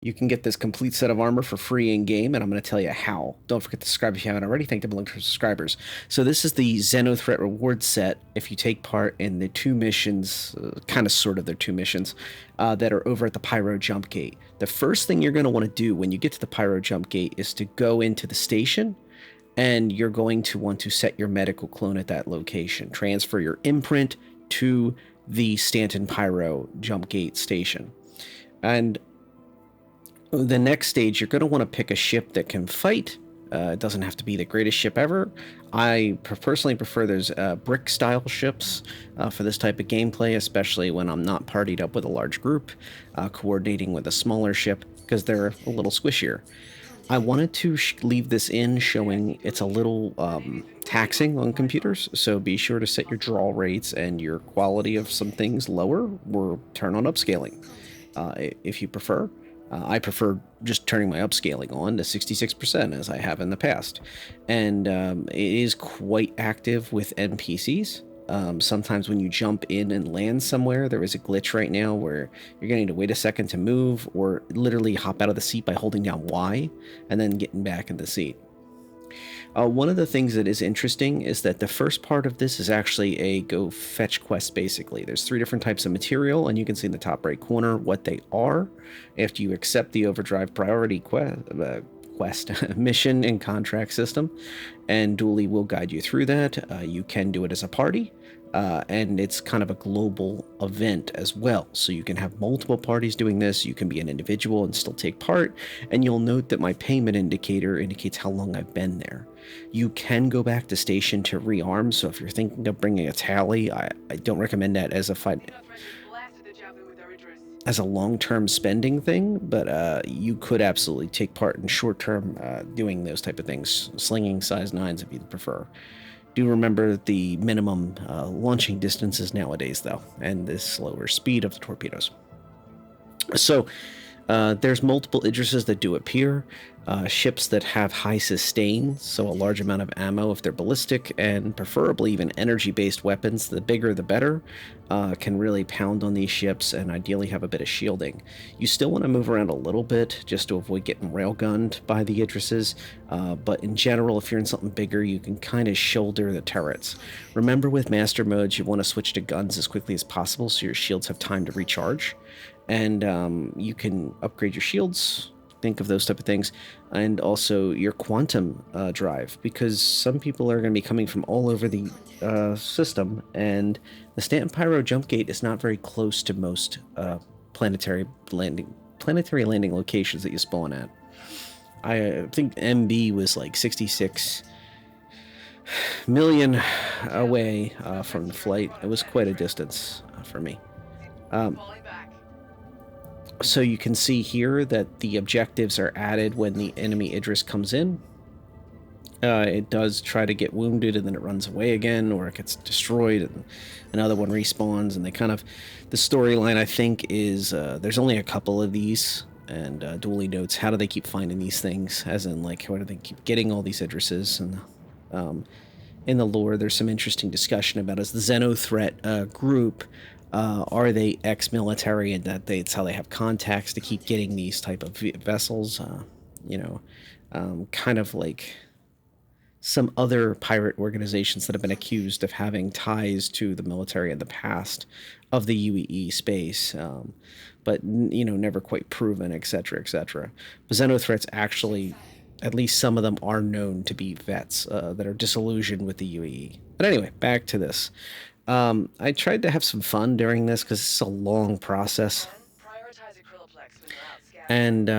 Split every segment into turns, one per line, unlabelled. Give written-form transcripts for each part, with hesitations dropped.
You can get this complete set of armor for free in game, and I'm going to tell you how. Don't forget to subscribe if you haven't already. Thank the link for subscribers. So this is the Xenothreat reward set. If you take part in the two missions, kind of sort of their two missions, that are over at the Pyro Jump Gate. The first thing you're going to want to do when you get to the Pyro Jump Gate is to go into the station, and you're going to want to set your medical clone at that location. Transfer your imprint to the Stanton Pyro Jump Gate station. And the next stage, you're going to want to pick a ship that can fight. It doesn't have to be the greatest ship ever. I personally prefer those brick-style ships for this type of gameplay, especially when I'm not partied up with a large group, coordinating with a smaller ship, because they're a little squishier. I wanted to leave this in showing it's a little taxing on computers, so be sure to set your draw rates and your quality of some things lower, or turn on upscaling if you prefer. I prefer just turning my upscaling on to 66% as I have in the past. And it is quite active with NPCs. Sometimes when you jump in and land somewhere, there is a glitch right now where you're going to need to wait a second to move, or literally hop out of the seat by holding down Y and then getting back in the seat. One of the things that is interesting is that the first part of this is actually a go fetch quest, basically. There's 3 different types of material, and you can see in the top right corner what they are. After you accept the Overdrive priority quest mission and contract system, and Dooley will guide you through that. You can do it as a party, and it's kind of a global event as well, so you can have multiple parties doing this. You can be an individual and still take part, and you'll note that my payment indicator indicates how long I've been there. You can go back to station to rearm, so if you're thinking of bringing a tally, I don't recommend that as a long-term spending thing, but you could absolutely take part in short-term doing those type of things, slinging size 9s if you prefer. Do remember the minimum launching distances nowadays, though, and the slower speed of the torpedoes. So there's multiple Idrises that do appear. Ships that have high sustain, so a large amount of ammo if they're ballistic, and preferably even energy-based weapons, the bigger the better, can really pound on these ships and ideally have a bit of shielding. You still want to move around a little bit just to avoid getting railgunned by the Idrises, but in general, if you're in something bigger, you can kind of shoulder the turrets. Remember, with master modes, you want to switch to guns as quickly as possible so your shields have time to recharge, and you can upgrade your shields. Think of those type of things, and also your quantum drive, because some people are going to be coming from all over the system, and the Stanton Pyro jump gate is not very close to most planetary landing locations that you spawn at. I think MB was like 66 million away from the flight. It was quite a distance for me. So you can see here that the objectives are added when the enemy Idris comes in. It does try to get wounded, and then it runs away again, or it gets destroyed, and another one respawns, and they kind of... The storyline, I think, is there's only a couple of these, and Dooley notes, how do they keep finding these things? As in, like, how do they keep getting all these Idrises? And in the lore, there's some interesting discussion about, as the Xenothreat group... are they ex-military, and that's how they have contacts to keep getting these type of vessels? Kind of like some other pirate organizations that have been accused of having ties to the military in the past of the UEE space, but never quite proven, etc., etc. But Xenothreats actually, at least some of them, are known to be vets that are disillusioned with the UEE. But anyway, back to this. I tried to have some fun during this because it's a long process. And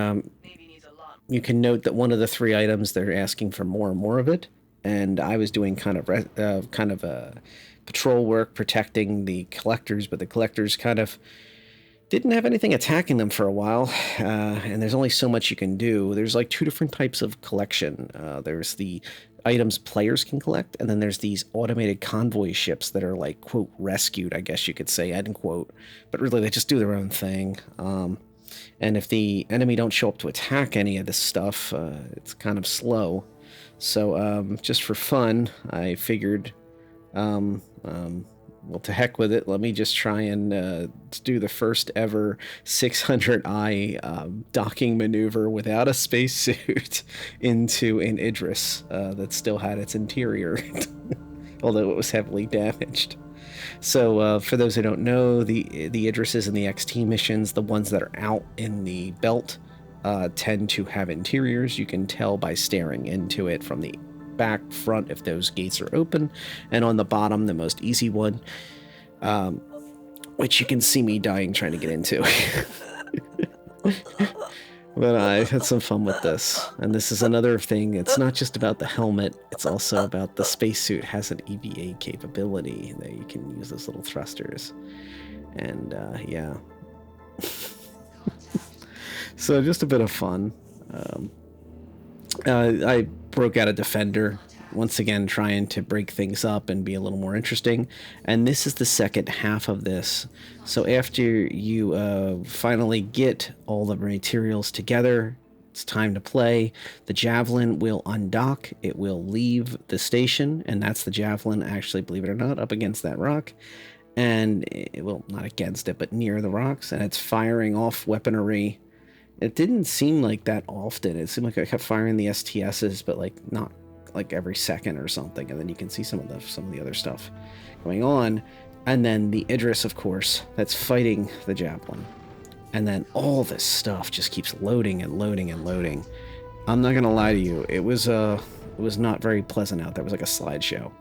you can note that one of the 3 items, they're asking for more and more of it. And I was doing kind of patrol work protecting the collectors, but the collectors kind of didn't have anything attacking them for a while, and there's only so much you can do. There's like 2 different types of collection. There's the items players can collect, and then there's these automated convoy ships that are like, quote, rescued, I guess you could say, end quote, but really they just do their own thing. And if the enemy don't show up to attack any of this stuff, it's kind of slow. So just for fun, I figured well, to heck with it. Let me just try and do the first ever 600i docking maneuver without a spacesuit into an Idris that still had its interior, although it was heavily damaged. So for those who don't know, the Idrises and the XT missions, the ones that are out in the belt, tend to have interiors. You can tell by staring into it from the back, front, if those gates are open, and on the bottom, the most easy one, which you can see me dying trying to get into. But I've had some fun with this, and this is another thing. It's not just about the helmet, it's also about the spacesuit has an EVA capability that you can use those little thrusters. And yeah. So just a bit of fun. I broke out a Defender, once again trying to break things up and be a little more interesting. And this is the second half of this. So after you finally get all the materials together, it's time to play. The Javelin will undock. It will leave the station, and that's the Javelin, actually, believe it or not, up against that rock. And it will, not against it, but near the rocks, and it's firing off weaponry. It didn't seem like that often. It seemed like I kept firing the STSs, but like not like every second or something. And then you can see some of the other stuff going on. And then the Idris, of course, that's fighting the Javelin. And then all this stuff just keeps loading and loading and loading. I'm not gonna lie to you, it was not very pleasant out there. It was like a slideshow.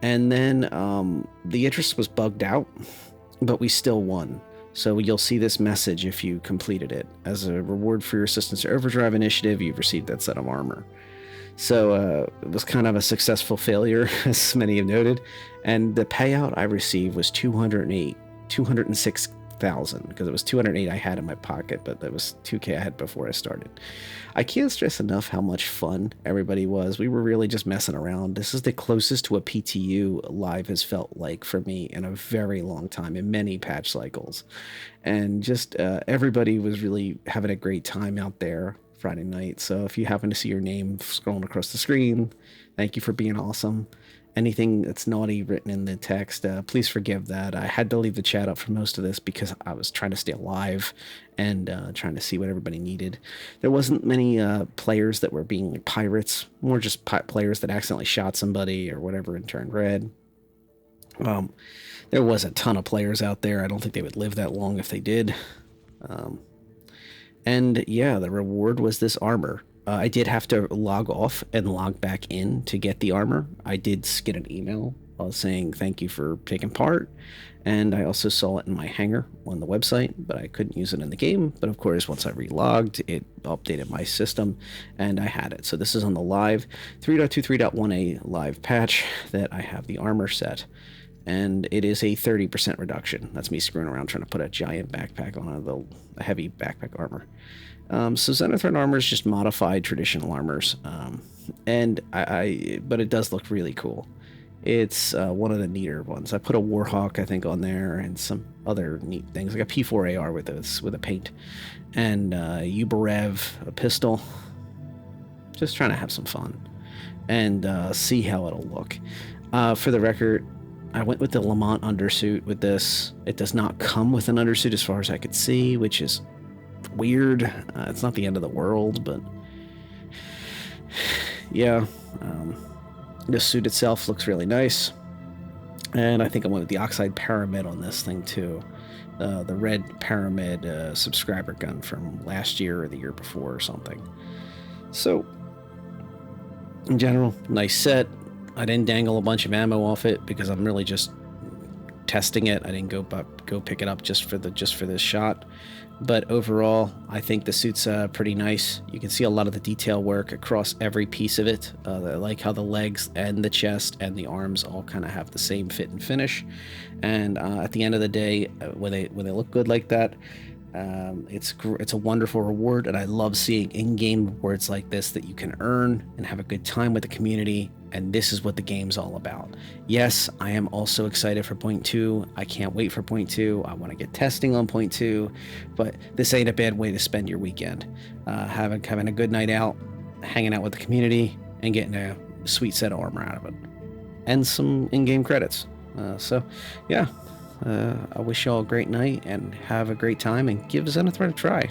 And then the Idris was bugged out, but we still won. So you'll see this message if you completed it. As a reward for your assistance to Overdrive initiative, you've received that set of armor. So it was kind of a successful failure, as many have noted. And the payout I received was 206,000, because it was 208 I had in my pocket, but that was 2K I had before I started. I can't stress enough how much fun everybody was. We were really just messing around. This is the closest to a PTU live has felt like for me in a very long time, in many patch cycles. And just everybody was really having a great time out there Friday night. So if you happen to see your name scrolling across the screen, thank you for being awesome. Anything that's naughty written in the text, please forgive that. I had to leave the chat up for most of this because I was trying to stay alive and trying to see what everybody needed. There wasn't many players that were being like pirates, more just players that accidentally shot somebody or whatever and turned red. There was a ton of players out there. I don't think they would live that long if they did. And yeah, the reward was this armor. I did have to log off and log back in to get the armor. I did get an email saying thank you for taking part, and I also saw it in my hangar on the website, but I couldn't use it in the game. But of course, once I relogged, it updated my system, and I had it. So this is on the live 3.23.1a live patch that I have the armor set, and it is a 30% reduction. That's me screwing around trying to put a giant backpack on a heavy backpack armor. So Xenothreat Armor is just modified traditional armors, and but it does look really cool. It's one of the neater ones. I put a Warhawk, I think, on there, and some other neat things, like a P4AR with a paint, and Uberev, a pistol. Just trying to have some fun and see how it'll look. For the record, I went with the Lamont undersuit with this. It does not come with an undersuit as far as I could see, which is weird. It's not the end of the world, but yeah, the suit itself looks really nice, and I think I went with the Oxide Pyramid on this thing too, the red Pyramid subscriber gun from last year or the year before or something. So in general, nice set. I didn't dangle a bunch of ammo off it because I'm really just testing it. I didn't go pick it up just for this shot. But overall, I think the suit's pretty nice. You can see a lot of the detail work across every piece of it. I like how the legs and the chest and the arms all kind of have the same fit and finish. And at the end of the day, when they look good like that, it's a wonderful reward. And I love seeing in-game rewards like this that you can earn and have a good time with the community. And this is what the game's all about. Yes, I am also excited for Point 2. I can't wait for Point 2. I want to get testing on Point 2, but this ain't a bad way to spend your weekend. Having a good night out, hanging out with the community, and getting a sweet set of armor out of it. And some in-game credits. So, yeah, I wish you all a great night and have a great time and give Xenothreat a try.